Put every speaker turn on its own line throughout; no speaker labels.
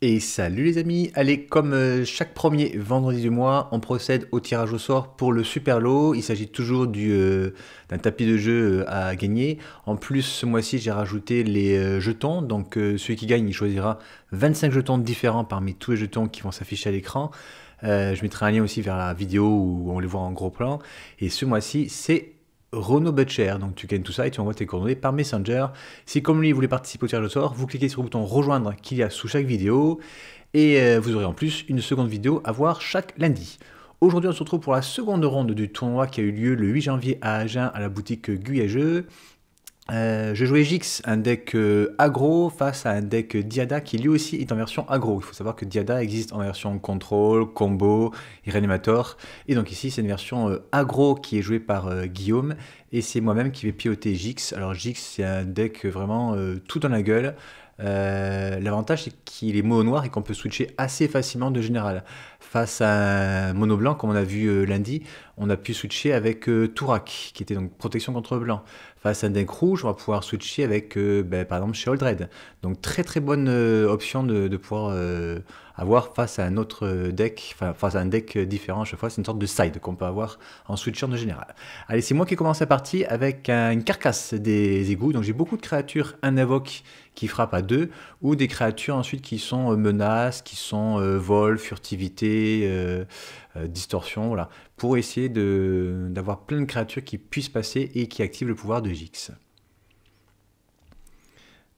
Et salut les amis, allez, comme chaque premier vendredi du mois, on procède au tirage au sort pour le super lot. Il s'agit toujours d'un tapis de jeu à gagner. En plus, ce mois-ci, j'ai rajouté les jetons. Donc celui qui gagne, il choisira 25 jetons différents parmi tous les jetons qui vont s'afficher à l'écran. Je mettrai un lien aussi vers la vidéo où on les voit en gros plan. Et ce mois-ci, c'est Renaud Butcher. Donc tu gagnes tout ça et tu envoies tes coordonnées par Messenger. Si comme lui, vous voulez participer au tirage au sort, vous cliquez sur le bouton rejoindre qu'il y a sous chaque vidéo. Et vous aurez en plus une seconde vidéo à voir chaque lundi. Aujourd'hui, on se retrouve pour la seconde ronde du tournoi qui a eu lieu le 8 janvier à Agen à la boutique Guyageux. Je jouais Jix, un deck aggro face à un deck Diada qui lui aussi est en version aggro. Il faut savoir que Diada existe en version contrôle, combo et réanimator. Et donc ici c'est une version aggro qui est jouée par Guillaume. Et c'est moi-même qui vais piloter Jix. Alors Jix c'est un deck vraiment tout dans la gueule. L'avantage c'est qu'il est mono noir et qu'on peut switcher assez facilement de général. Face à un mono blanc, comme on a vu lundi, on a pu switcher avec Tourak, qui était donc protection contre blanc. Face à un deck rouge, on va pouvoir switcher avec, par exemple, chez Oldred. Donc très très bonne option de pouvoir avoir face à un autre deck, enfin face à un deck différent à chaque fois. C'est une sorte de side qu'on peut avoir en switchant de général. Allez, c'est moi qui commence la partie avec une carcasse des égouts. Donc j'ai beaucoup de créatures, un invoque qui frappe à 2, ou des créatures ensuite qui sont menaces, qui sont vol, furtivité, distorsion, voilà, pour essayer d'avoir plein de créatures qui puissent passer et qui activent le pouvoir de Jix.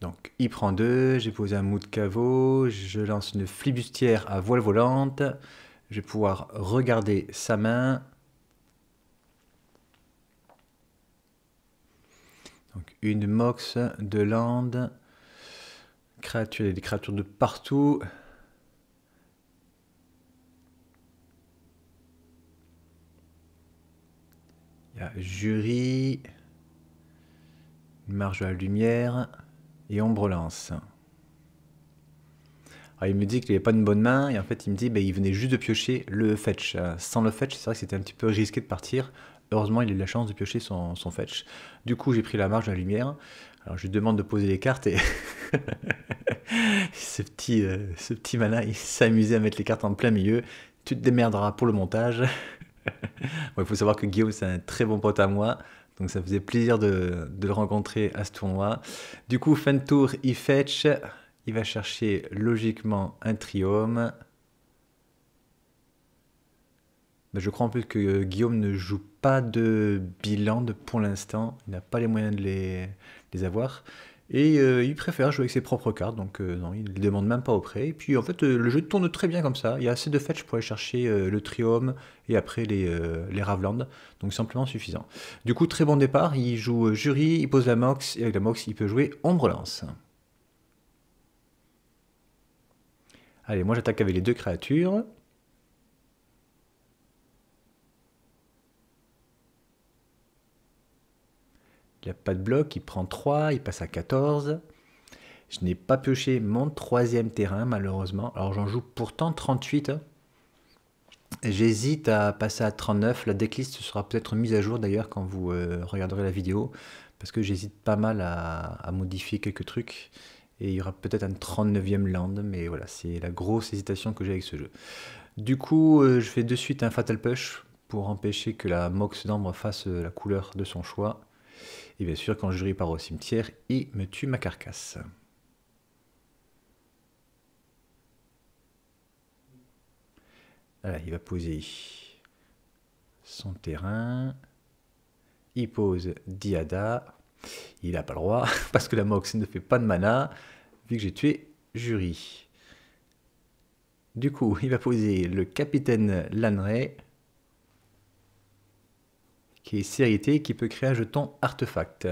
Donc il prend 2, j'ai posé un mou de caveau, je lance une flibustière à voile volante, je vais pouvoir regarder sa main. Donc une mox de land, des créatures de partout. Il y a jury, marge de la lumière et ombre lance. Alors il me dit qu'il n'avait pas une bonne main et en fait il me dit il venait juste de piocher le fetch. Sans le fetch c'est vrai que c'était un petit peu risqué de partir. Heureusement il a eu la chance de piocher son fetch. Du coup j'ai pris la marge de la lumière. Alors je lui demande de poser les cartes et ce petit mana il s'amusait à mettre les cartes en plein milieu. Tu te démerderas pour le montage. Bon, il faut savoir que Guillaume c'est un très bon pote à moi. Donc ça faisait plaisir de le rencontrer à ce tournoi. Du coup fin de tour il fetch. Il va chercher logiquement un triome. Je crois en plus que Guillaume ne joue pas de bilan pour l'instant. Il n'a pas les moyens de les avoir. Et il préfère jouer avec ses propres cartes. Donc non, il ne les demande même pas auprès. Et puis en fait, le jeu tourne très bien comme ça. Il y a assez de fetch pour aller chercher le triome et après les Raveland. Donc simplement suffisant. Du coup, très bon départ. Il joue jury, il pose la mox. Et avec la mox, il peut jouer ombre lance. Allez, moi j'attaque avec les deux créatures. Il n'y a pas de bloc, il prend 3, il passe à 14. Je n'ai pas pioché mon troisième terrain malheureusement. Alors j'en joue pourtant 38. J'hésite à passer à 39. La decklist sera peut-être mise à jour d'ailleurs quand vous regarderez la vidéo. Parce que j'hésite pas mal à modifier quelques trucs. Et il y aura peut-être un 39e land. Mais voilà, c'est la grosse hésitation que j'ai avec ce jeu. Du coup, je fais de suite un Fatal Push pour empêcher que la Mox d'Ambre fasse la couleur de son choix. Et bien sûr, quand le jury part au cimetière, il me tue ma carcasse. Voilà, il va poser son terrain. Il pose Diada. Il n'a pas le droit, parce que la Mox ne fait pas de mana, vu que j'ai tué jury. Du coup, il va poser le capitaine Lanray, qui est sérité, qui peut créer un jeton artefact.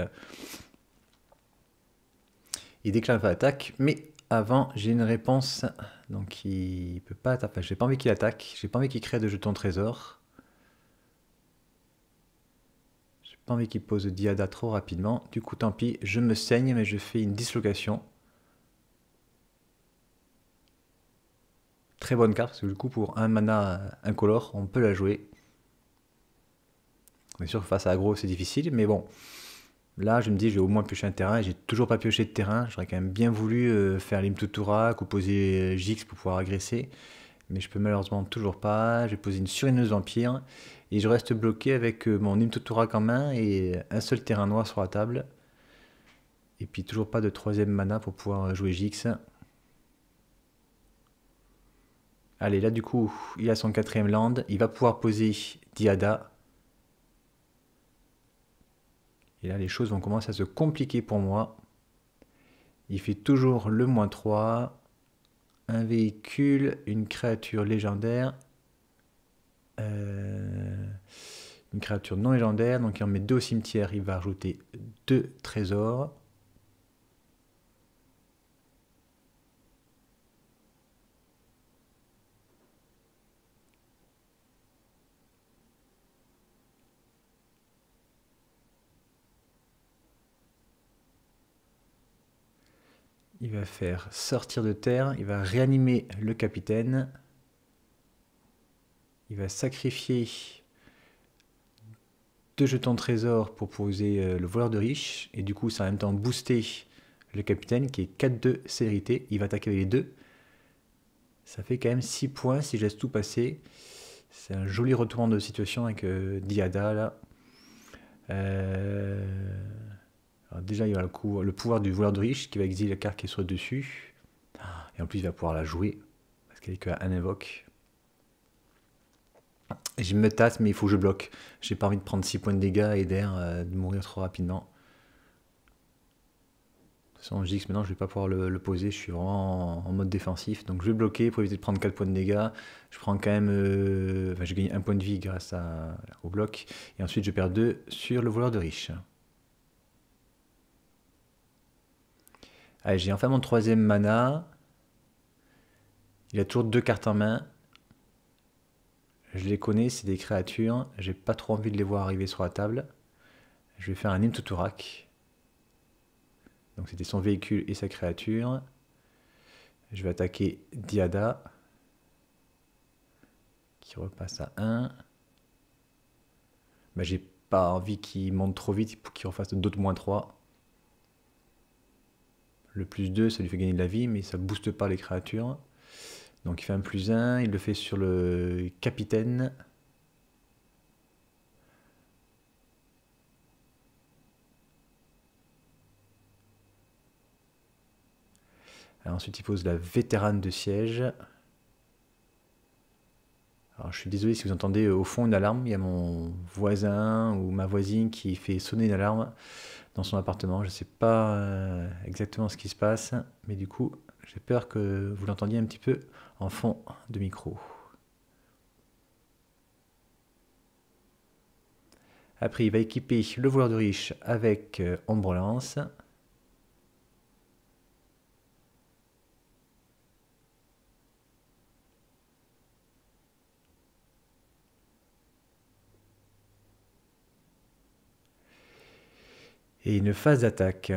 Il déclare l'attaque, mais avant, j'ai une réponse. Donc il peut pas attaquer. Enfin, j'ai pas envie qu'il attaque. J'ai pas envie qu'il crée de jetons trésor. J'ai pas envie qu'il pose Diada trop rapidement. Du coup, tant pis, je me saigne, mais je fais une dislocation. Très bonne carte, parce que du coup, pour un mana incolore, on peut la jouer. Bien sûr, face à aggro, c'est difficile, mais bon. Là, je me dis, je vais au moins piocher un terrain et j'ai toujours pas pioché de terrain. J'aurais quand même bien voulu faire l'Imtuturak ou poser Gix pour pouvoir agresser. Mais je peux malheureusement toujours pas. J'ai posé une surineuse vampire et je reste bloqué avec mon Imtuturak en main et un seul terrain noir sur la table. Et puis toujours pas de troisième mana pour pouvoir jouer Gix. Allez, là du coup, il a son quatrième land. Il va pouvoir poser Diada. Et là, les choses vont commencer à se compliquer pour moi. Il fait toujours le -3. Un véhicule, une créature légendaire. euh, une créature non légendaire. Donc il en met 2 au cimetière. Il va rajouter 2 trésors. Il va faire sortir de terre. Il va réanimer le capitaine. Il va sacrifier 2 jetons de trésor pour poser le voleur de riche. Et du coup, ça va en même temps booster le capitaine qui est 4-2 célérité. Il va attaquer avec les 2. Ça fait quand même 6 points si je laisse tout passer. C'est un joli retournement de situation avec Diada là. Euh, alors déjà, il y a le pouvoir du voleur de riche qui va exiler la carte qui est sur le dessus. Et en plus, il va pouvoir la jouer parce qu'elle est qu'un invoque. Et je me tasse, mais il faut que je bloque. J'ai pas envie de prendre 6 points de dégâts et d'air, de mourir trop rapidement. De toute façon, Gix, maintenant, je vais pas pouvoir le poser. Je suis vraiment en mode défensif. Donc, je vais bloquer pour éviter de prendre 4 points de dégâts. Je prends quand même. Enfin, je gagne 1 point de vie grâce au bloc. Et ensuite, je perds 2 sur le voleur de riche. Allez, j'ai enfin mon troisième mana. Il a toujours 2 cartes en main. Je les connais, c'est des créatures. J'ai pas trop envie de les voir arriver sur la table. Je vais faire un Imtuturak. Donc c'était son véhicule et sa créature. Je vais attaquer Diada. Qui repasse à 1. Bah, j'ai pas envie qu'il monte trop vite pour qu'il refasse d'autres -3. Le +2, ça lui fait gagner de la vie, mais ça booste pas les créatures. Donc il fait un +1, il le fait sur le capitaine. Alors ensuite il pose la vétérane de siège. Alors je suis désolé si vous entendez au fond une alarme, il y a mon voisin ou ma voisine qui fait sonner une alarme dans son appartement. Je ne sais pas exactement ce qui se passe, mais du coup j'ai peur que vous l'entendiez un petit peu en fond de micro. Après il va équiper le voleur de riche avec Ombrelance. Et une phase d'attaque.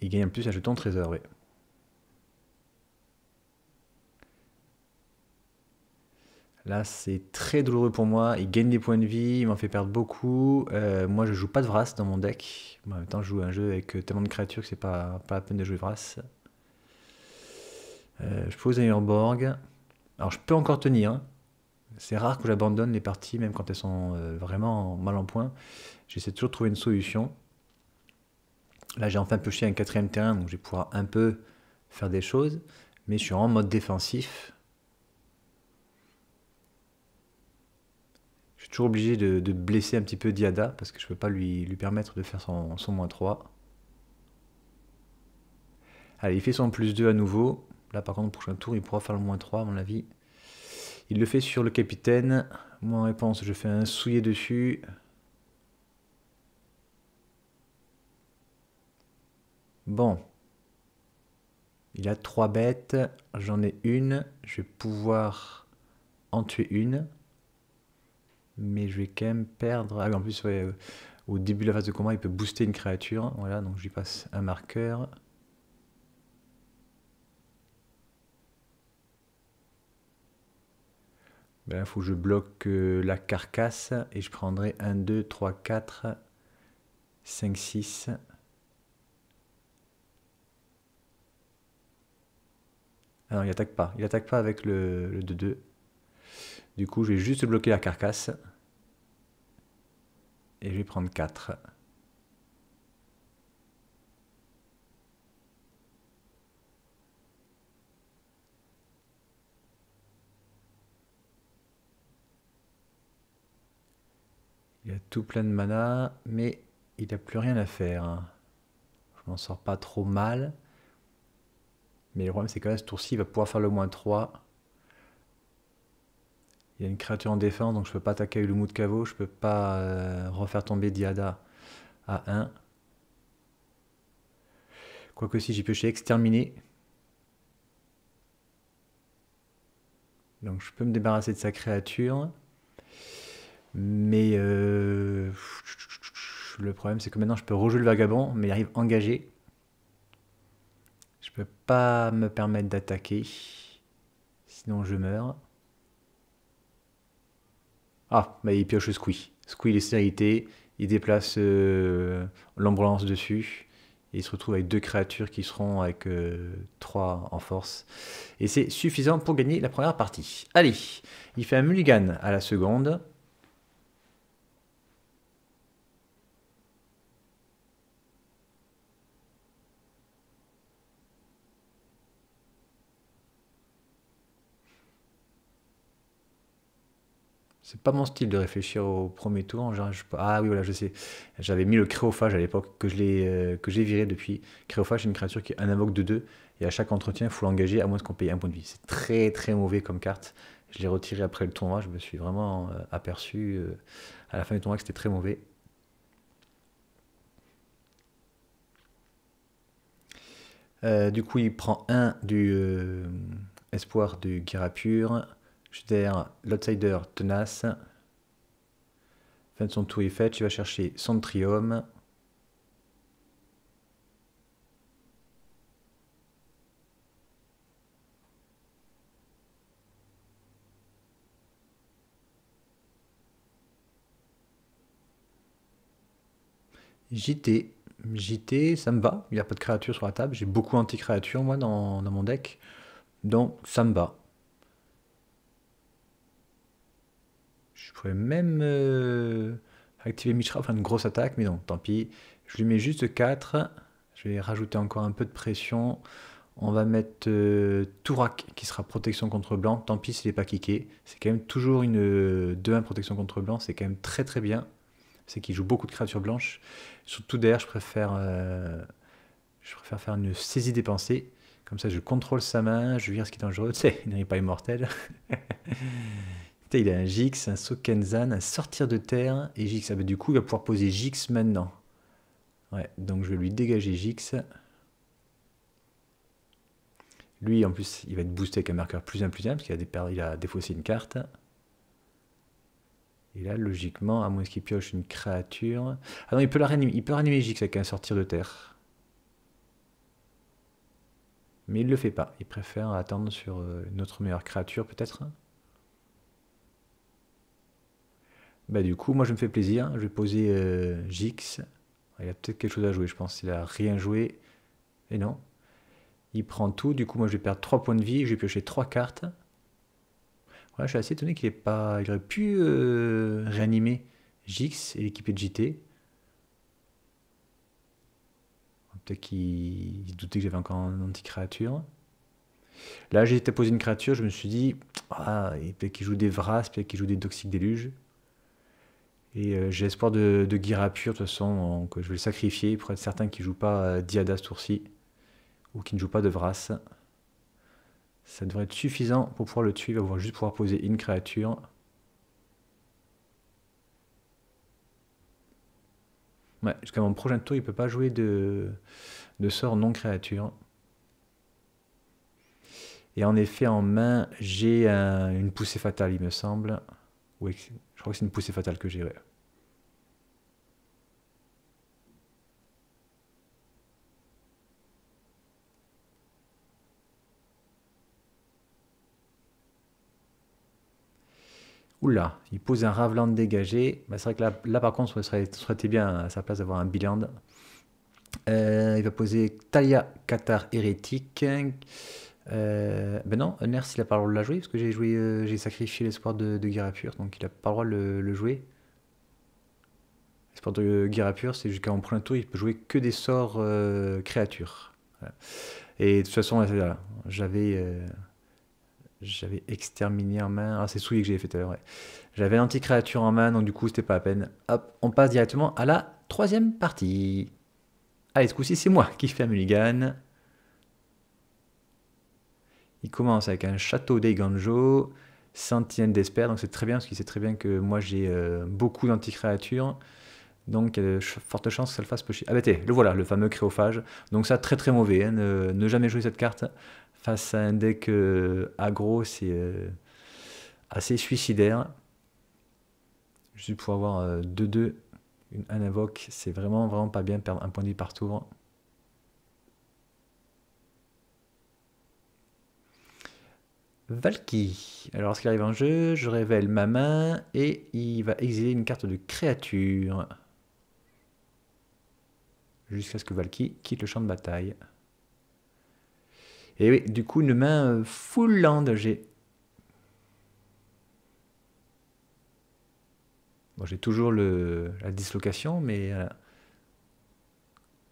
Il gagne en plus un jeton de trésor, oui. Là, c'est très douloureux pour moi. Il gagne des points de vie, il m'en fait perdre beaucoup. Moi, je joue pas de Vras dans mon deck. En même temps, je joue un jeu avec tellement de créatures que c'est pas la peine de jouer Vras. Je pose un Urborg. Alors, je peux encore tenir, hein. C'est rare que j'abandonne les parties, même quand elles sont vraiment mal en point. J'essaie toujours de trouver une solution. Là, j'ai enfin pioché un quatrième terrain, donc je vais pouvoir un peu faire des choses. Mais je suis en mode défensif. Je suis toujours obligé de blesser un petit peu Diada, parce que je ne peux pas lui permettre de faire son -3. Allez, il fait son +2 à nouveau. Là, par contre, le prochain tour, il pourra faire le -3, à mon avis. Il le fait sur le capitaine. Moi, en réponse, je fais un souillé dessus. Bon. Il a 3 bêtes. J'en ai une. Je vais pouvoir en tuer une. Mais je vais quand même perdre. Ah oui, en plus, ouais, au début de la phase de combat, il peut booster une créature. Voilà, donc je lui passe un marqueur. Là, il faut que je bloque la carcasse et je prendrai 1, 2, 3, 4, 5, 6. Ah non, il attaque pas. Il attaque pas avec le 2-2. Du coup, je vais juste bloquer la carcasse. Et je vais prendre 4. Il a tout plein de mana, mais il n'a plus rien à faire, hein. Je m'en sors pas trop mal. Mais le problème, c'est que là, ce tour-ci, il va pouvoir faire le -3. Il y a une créature en défense, donc je peux pas attaquer avec le mou de caveau. Je peux pas refaire tomber Diada à 1. Quoique si j'ai pioché exterminé. Donc je peux me débarrasser de sa créature. Mais le problème, c'est que maintenant, je peux rejouer le vagabond, mais il arrive engagé. Je peux pas me permettre d'attaquer. Sinon, je meurs. Ah, bah il pioche Squee. Squee, il est sécurité. Il déplace l'ambulance dessus. Et il se retrouve avec 2 créatures qui seront avec 3 en force. Et c'est suffisant pour gagner la première partie. Allez, il fait un mulligan à la seconde. C'est pas mon style de réfléchir au premier tour. Ah oui, voilà, je sais. J'avais mis le créophage à l'époque, que j'ai viré depuis. Créophage, c'est une créature qui est un invoque de 2. Et à chaque entretien, il faut l'engager à moins qu'on paye un point de vie. C'est très très mauvais comme carte. Je l'ai retiré après le tournoi. Je me suis vraiment aperçu à la fin du tournoi que c'était très mauvais. Du coup, il prend un du espoir du Guirapure. Je derrière l'outsider tenace. Fin de son tour, il fait. Il va chercher son triome. JT. JT, ça me va. Il n'y a pas de créature sur la table. J'ai beaucoup anti-créatures, moi, dans mon deck. Donc, ça me va. Je pourrais même activer Mishra, enfin une grosse attaque, mais non, tant pis. Je lui mets juste 4. Je vais rajouter encore un peu de pression. On va mettre Tourak, qui sera protection contre blanc. Tant pis s'il n'est pas kické. C'est quand même toujours une 2-1 protection contre blanc. C'est quand même très très bien. C'est qu'il joue beaucoup de créatures blanches. Surtout derrière, je préfère faire une saisie dépensée. Comme ça, je contrôle sa main, je vire ce qui est dangereux. Tu sais, il n'est pas immortel. Putain, il a un Jix, un Sokenzan, un sortir de terre et Jix. Ah bah, du coup, il va pouvoir poser Jix maintenant. Ouais, donc je vais lui dégager Jix. Lui, en plus, il va être boosté avec un marqueur +1/+1 parce qu'il a défaussé une carte. Et là, logiquement, à moins qu'il pioche une créature. Ah non, il peut la réanimer. Il peut réanimer Jix avec un sortir de terre. Mais il le fait pas. Il préfère attendre sur une autre meilleure créature, peut-être. Bah du coup, moi je me fais plaisir. Je vais poser Jix. Il a peut-être quelque chose à jouer, je pense. Il a rien joué. Et non. Il prend tout. Du coup, moi je vais perdre 3 points de vie. Je vais piocher 3 cartes. Ouais, je suis assez étonné qu'il ait pas. Il aurait pu réanimer Jix et l'équipé de JT. Peut-être qu'il doutait que j'avais encore un anti-créature. Là, j'ai été poser une créature, je me suis dit, ah, peut-être qu'il joue des Vras, peut-être qu'il joue des Toxiques Déluge. Et j'ai espoir de Guirapure, de toute façon, donc je vais le sacrifier pour être certain qu'il ne joue pas Diada ce tour-ci, ou qu'il ne joue pas de Vras. Ça devrait être suffisant pour pouvoir le tuer, il va juste pouvoir poser une créature. Ouais, jusqu'à mon prochain tour, il ne peut pas jouer de sort non créature. Et en effet, en main, j'ai une poussée fatale, il me semble. Oui, je crois que c'est une poussée fatale que j'ai. Ouais. Oula, il pose un Raveland dégagé. Bah, c'est vrai que là par contre, ça aurait été bien à sa place d'avoir un Biland. Il va poser Talia Qatar Hérétique. Ben non, Ners il a pas le droit de la jouer parce que j'ai sacrifié l'espoir de Guerapur, donc il a pas le droit de le jouer. L'espoir de Guerapur, c'est jusqu'à mon prochain tour, il peut jouer que des sorts créatures. Voilà. Et de toute façon, là, j'avais exterminé en main. Ah, c'est souillé que j'avais fait tout à l'heure. Ouais. J'avais anti-créature en main, donc du coup, c'était pas la peine. Hop, on passe directement à la troisième partie. Allez, ce coup-ci, c'est moi qui fais un mulligan. Il commence avec un château d'Eiganjo, Sentinelle d'Esper, donc c'est très bien parce qu'il sait très bien que moi j'ai beaucoup d'anti-créatures. Donc il y a de fortes chances que ça le fasse pêcher. Ah bah t'es, le voilà, le fameux créophage. Donc ça, très très mauvais, hein, ne jamais jouer cette carte. Face à un deck aggro, c'est assez suicidaire. Juste pour avoir 2-2, un invoque, c'est vraiment vraiment pas bien, perdre un point de vie par tour. Valky. Alors, lorsqu'il arrive en jeu, je révèle ma main et il va exiler une carte de créature. Jusqu'à ce que Valky quitte le champ de bataille. Et oui, du coup, une main full land. J'ai toujours la dislocation, mais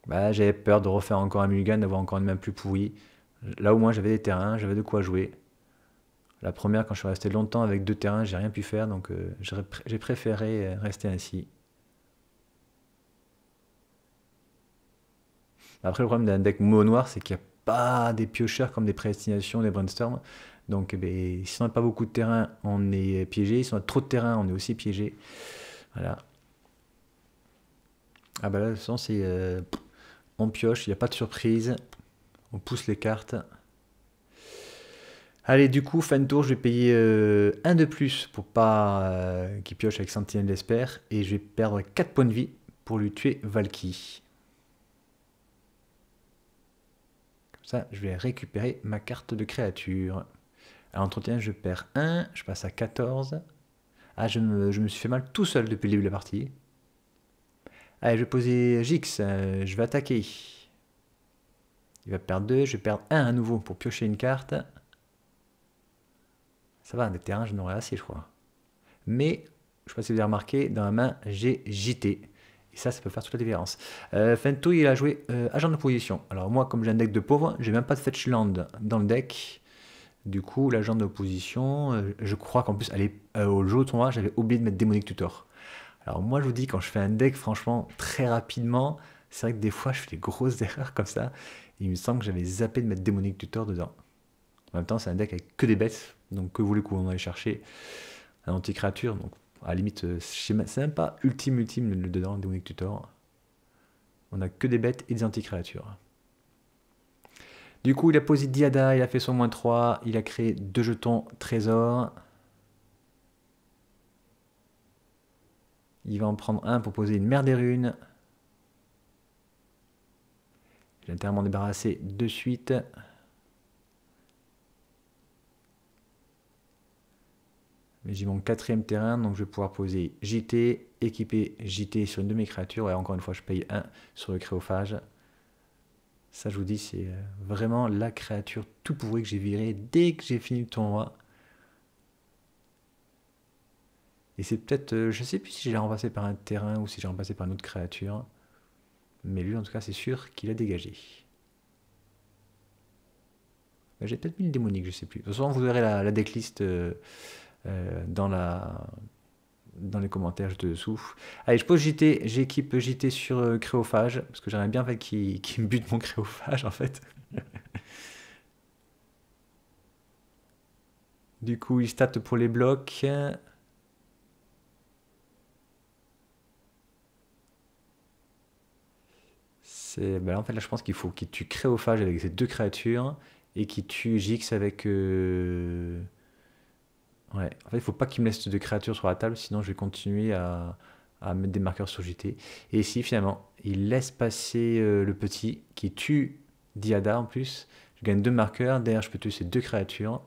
bah, j'avais peur de refaire encore un mulligan, d'avoir encore une main plus pourrie. Là, au moins, j'avais des terrains, j'avais de quoi jouer. La première, quand je suis resté longtemps avec 2 terrains, j'ai rien pu faire, donc j'ai préféré rester ainsi. Après, le problème d'un deck mono noir, c'est qu'il n'y a pas des piocheurs comme des prédestinations, des brainstorms. Donc, eh ben, si on n'a pas beaucoup de terrain, on est piégé. Si on a trop de terrain, on est aussi piégé. Voilà. Ah bah là, de toute façon, c'est on pioche, il n'y a pas de surprise. On pousse les cartes. Allez, du coup, fin de tour, je vais payer un de plus pour pas qu'il pioche avec Sentinelle d'Esper. Et je vais perdre 4 points de vie pour lui tuer Valky. Comme ça, je vais récupérer ma carte de créature. À l'entretien, je perds 1, je passe à 14. Ah, je me suis fait mal tout seul depuis le début de la partie. Allez, je vais poser Jix, je vais attaquer. Il va perdre 2, je vais perdre 1 à nouveau pour piocher une carte. Ça va, des terrains, je n'aurai assez, je crois. Mais, je ne sais pas si vous avez remarqué, dans la main, j'ai JT. Et ça peut faire toute la différence. Fento, il a joué agent d'opposition. Alors moi, comme j'ai un deck de pauvre, j'ai même pas de fetch land dans le deck. Du coup, l'agent d'opposition, je crois qu'en plus, au jeu au tournoi, j'avais oublié de mettre Démonique Tutor. Alors moi, je vous dis, quand je fais un deck, franchement, très rapidement, c'est vrai que des fois, je fais des grosses erreurs comme ça. Il me semble que j'avais zappé de mettre Démonique Tutor dedans. En même temps, c'est un deck avec que des bêtes, donc que voulez-vous qu'on aille chercher un anti-créature. Donc, à la limite, c'est même pas ultime le dedans, Démonique Tutor. On a que des bêtes et des anti-créatures. Du coup, il a posé Diada, il a fait son -3, il a créé 2 jetons trésor. Il va en prendre un pour poser une mer des runes. J'ai entièrement débarrassé de suite. Mais j'ai mon 4e terrain, donc je vais pouvoir poser JT, équiper JT sur une de mes créatures. Et encore une fois, je paye 1 sur le créophage. Ça, je vous dis, c'est vraiment la créature tout pourrie que j'ai virée dès que j'ai fini le tournoi. Et c'est peut-être, je sais plus si j'ai remplacé par un terrain ou si j'ai remplacé par une autre créature. Mais lui, en tout cas, c'est sûr qu'il a dégagé. J'ai peut-être mis le démonique, je sais plus. De toute façon, vous verrez la decklist dans les commentaires juste dessous. Allez, je pose JT, j'équipe JT sur créophage, parce que j'aimerais bien en fait, qu'il me bute mon créophage en fait. Du coup, il stat pour les blocs. Ben, en fait, là, je pense qu'il faut qu'il tue créophage avec ces 2 créatures et qu'il tue Jix avec. Ouais, en fait, il faut pas qu'il me laisse 2 créatures sur la table, sinon je vais continuer à mettre des marqueurs sur JT. Et ici, finalement, il laisse passer le petit qui tue Diada en plus. Je gagne 2 marqueurs. Derrière, je peux tuer ces 2 créatures.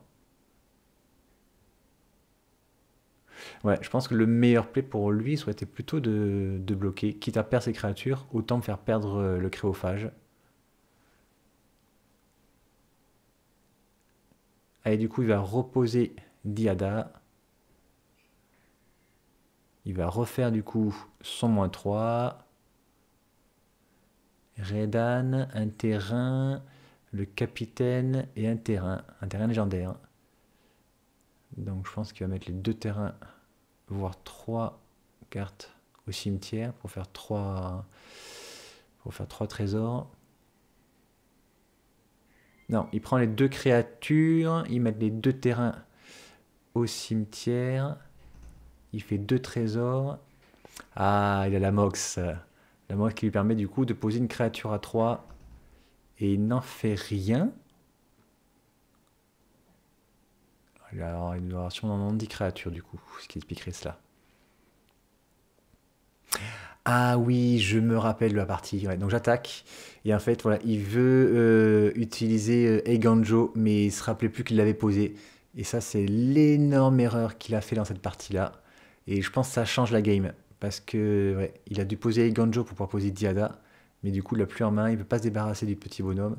Ouais, je pense que le meilleur play pour lui serait été plutôt de bloquer. Quitte à perdre ses créatures, autant me faire perdre le créophage. Allez, du coup, il va reposer Diada. Il va refaire du coup son -3. Redan, un terrain, le capitaine et un terrain légendaire. Donc je pense qu'il va mettre les 2 terrains, voire 3 cartes au cimetière pour faire 3 trésors. Non, il prend les 2 créatures, il met les 2 terrains au cimetière, il fait 2 trésors. Ah, il a la Mox. La Mox qui lui permet du coup de poser une créature à 3 et il n'en fait rien. Alors, il doit avoir sûrement 10 créatures du coup, ce qui expliquerait cela. Ah oui, je me rappelle de la partie. Ouais, donc j'attaque. Et en fait, voilà, il veut utiliser Eiganjo, mais il se rappelait plus qu'il l'avait posé. Et ça, c'est l'énorme erreur qu'il a fait dans cette partie-là. Et je pense que ça change la game. Parce que ouais, il a dû poser Eiganjo pour pouvoir poser Diada. Mais du coup, il l'a plus en main. Il ne peut pas se débarrasser du petit bonhomme.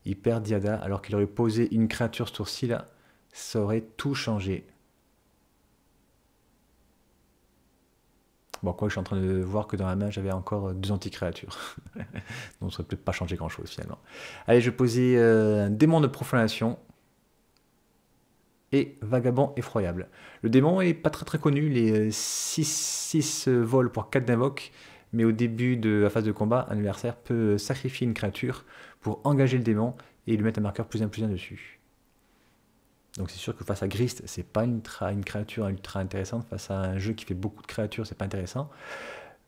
Il perd Diada. Alors qu'il aurait posé une créature ce tour-ci là. Ça aurait tout changé. Bon, quoi, je suis en train de voir que dans la main, j'avais encore 2 anti-créatures. Donc, ça ne peut peut-être pas changer grand-chose finalement. Allez, je vais poser un démon de profanation et vagabond effroyable. Le démon est pas très très connu, les 6 vols pour 4 d'invoque, mais au début de la phase de combat, un adversaire peut sacrifier une créature pour engager le démon et lui mettre un marqueur +1/+1 dessus. Donc c'est sûr que face à Grist, c'est pas une créature ultra intéressante. Face à un jeu qui fait beaucoup de créatures, c'est pas intéressant.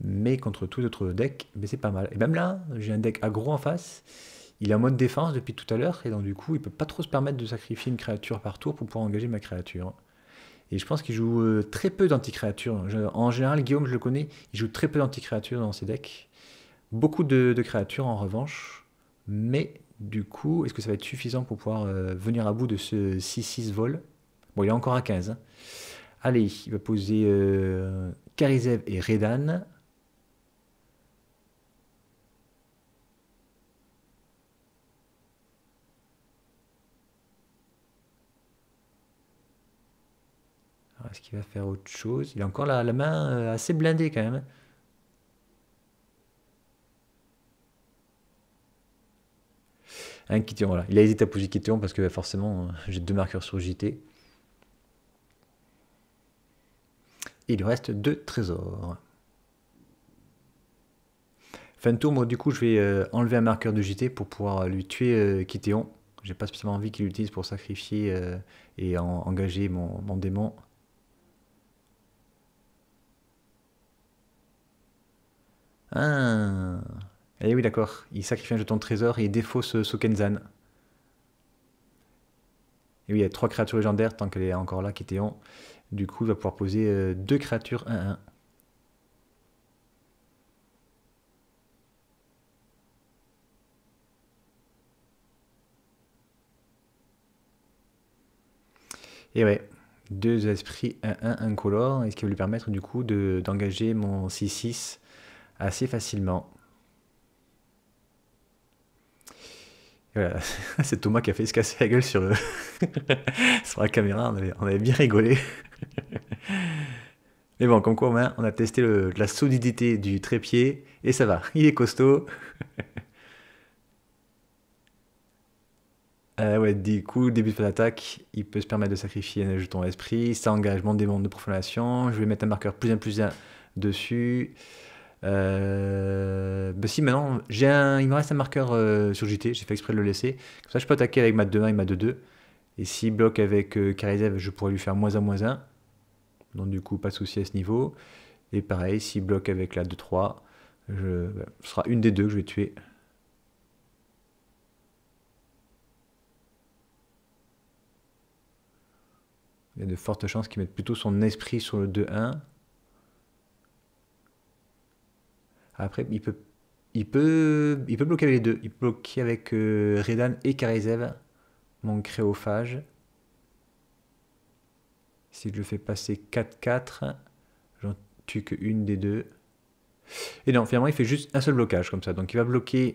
Mais contre tous les autres decks, ben c'est pas mal. Et même là, j'ai un deck aggro en face. Il est en mode défense depuis tout à l'heure. Et donc du coup, il peut pas trop se permettre de sacrifier une créature par tour pour pouvoir engager ma créature. Et je pense qu'il joue très peu d'anti-créatures. En général, Guillaume, je le connais, il joue très peu d'anti-créatures dans ses decks. Beaucoup de créatures en revanche. Mais du coup, est-ce que ça va être suffisant pour pouvoir venir à bout de ce 6-6 vol? Bon, il est encore à 15. Hein. Allez, il va poser Karizev et Redan. Est-ce qu'il va faire autre chose? Il a encore la main assez blindée quand même. Un Kitéon, voilà. Il a hésité à poser Kitéon parce que forcément, j'ai 2 marqueurs sur JT. Et il lui reste 2 trésors. Fin de tour, moi du coup, je vais enlever un marqueur de JT pour pouvoir lui tuer Kitéon. J'ai pas spécialement envie qu'il l'utilise pour sacrifier et engager mon démon. Ah. Eh oui, d'accord. Il sacrifie un jeton de trésor et il défausse Sokenzan. Et oui, il y a 3 créatures légendaires tant qu'elle est encore là, Kitéon. Du coup, il va pouvoir poser 2 créatures 1-1. Et ouais, 2 esprits 1-1 incolores, et ce qui va lui permettre du coup d'engager mon 6-6 assez facilement. Et voilà, c'est Thomas qui a fait se casser la gueule sur la caméra, on avait bien rigolé. Mais bon, comme quoi, on a testé la solidité du trépied, et ça va, il est costaud. Ouais, du coup, début de l'attaque, il peut se permettre de sacrifier un jeton esprit, ça engage mon démon de profanation, je vais mettre un marqueur +1/+1 dessus. Bah si, maintenant, il me reste un marqueur sur JT, j'ai fait exprès de le laisser. Comme ça, je peux attaquer avec ma 2-1 et ma 2-2. Et s'il bloque avec Karizev, je pourrais lui faire -1/-1. Donc du coup, pas de souci à ce niveau. Et pareil, s'il bloque avec la 2-3, ce sera une des 2 que je vais tuer. Il y a de fortes chances qu'il mette plutôt son esprit sur le 2-1. Après, il peut bloquer avec les deux. Il peut bloquer avec Redan et Karizev, mon créophage. Si je le fais passer 4-4, j'en tue qu'une des deux. Et non, finalement, il fait juste un seul blocage comme ça. Donc il va bloquer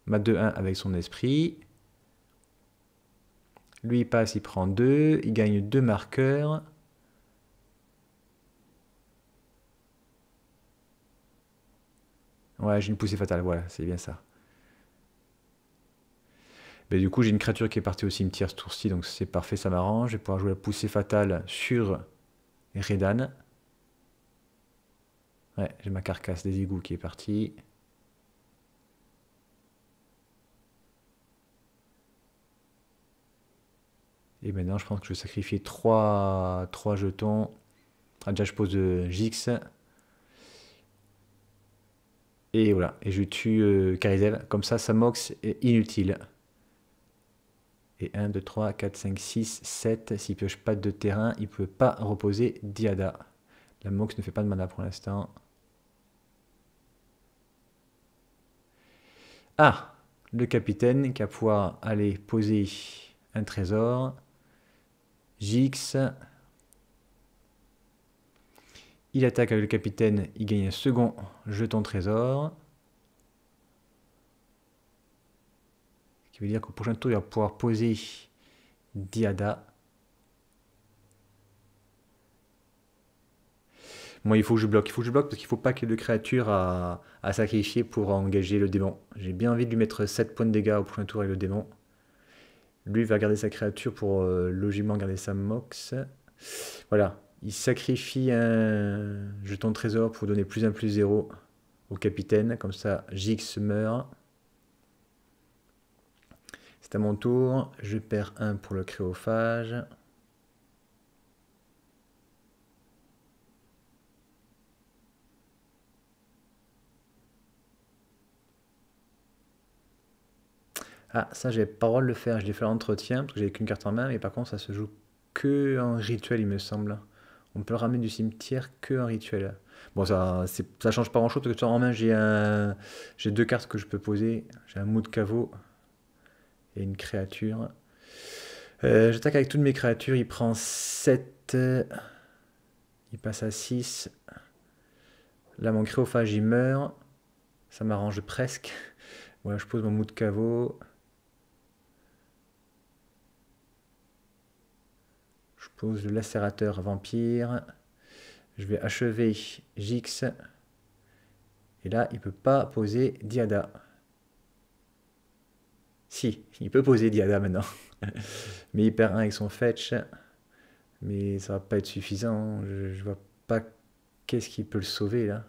ma 2-1 avec son esprit. Lui, il passe, il prend 2. Il gagne 2 marqueurs. Ouais, j'ai une poussée fatale. Voilà, c'est bien ça. Ben, du coup, j'ai une créature qui est partie au cimetière ce tour-ci. Donc c'est parfait, ça m'arrange. Je vais pouvoir jouer la poussée fatale sur Redan. Ouais, j'ai ma carcasse des égouts qui est partie. Et maintenant, je pense que je vais sacrifier 3 jetons. Ah, déjà, je pose Jix. Et voilà. Et je tue Karizel. Comme ça Mox est inutile. Et 1, 2, 3, 4, 5, 6, 7. S'il pioche pas de terrain, il ne peut pas reposer Diada. La Mox ne fait pas de mana pour l'instant. Ah, le capitaine qui va pouvoir aller poser un trésor. Jix. Il attaque avec le capitaine, il gagne un second jeton trésor. Ce qui veut dire qu'au prochain tour, il va pouvoir poser Diada. Moi, il faut que je bloque. Il faut que je bloque parce qu'il ne faut pas qu'il y ait de créatures à sacrifier pour engager le démon. J'ai bien envie de lui mettre 7 points de dégâts au prochain tour avec le démon. Lui va garder sa créature pour logiquement garder sa mox. Voilà. Il sacrifie un jeton de trésor pour donner plus 1 plus 0 au capitaine. Comme ça, Jix meurt. C'est à mon tour. Je perds 1 pour le créophage. Ah, ça, j'avais pas le droit de le faire. Je l'ai fait à l'entretien parce que j'avais qu'une carte en main. Mais par contre, ça se joue que en rituel, il me semble. On peut le ramener du cimetière que en rituel. Bon, ça change pas grand-chose parce que en main, j'ai 2 cartes que je peux poser. J'ai un mot de caveau et une créature. J'attaque avec toutes mes créatures. Il prend 7. Il passe à 6. Là, mon créophage, il meurt. Ça m'arrange presque. Voilà, je pose mon mot de caveau. Je pose le lacérateur vampire. Je vais achever Jix. Et là, il ne peut pas poser Diada. Si, il peut poser Diada maintenant. Mais il perd 1 avec son fetch. Mais ça va pas être suffisant. Je vois pas qu'est-ce qui peut le sauver là.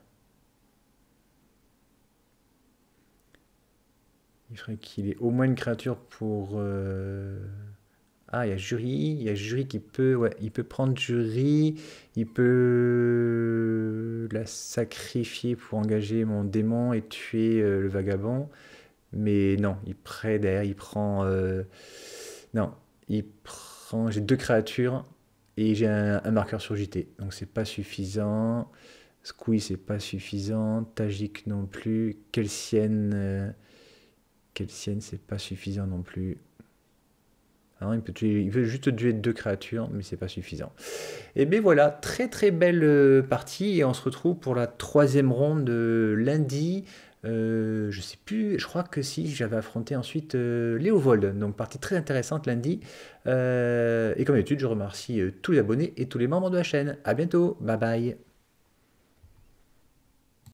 Il faudrait qu'il ait au moins une créature pour... Ah, il y a Jury. Il y a Jury qui peut... Ouais, il peut prendre Jury. Il peut la sacrifier pour engager mon démon et tuer le vagabond. Mais non, derrière, il prend... Non, il prend... J'ai 2 créatures et j'ai un marqueur sur JT. Donc c'est pas suffisant. Squeeze, c'est pas suffisant. Tajik non plus. Kelsienne, c'est pas suffisant non plus. Alors, il peut juste tuer 2 créatures, mais c'est pas suffisant. Et bien voilà, très très belle partie. Et on se retrouve pour la 3e ronde lundi. Je sais plus, je crois que si, j'avais affronté ensuite Léovold. Donc partie très intéressante lundi. Et comme d'habitude, je remercie tous les abonnés et tous les membres de la chaîne. À bientôt, bye bye.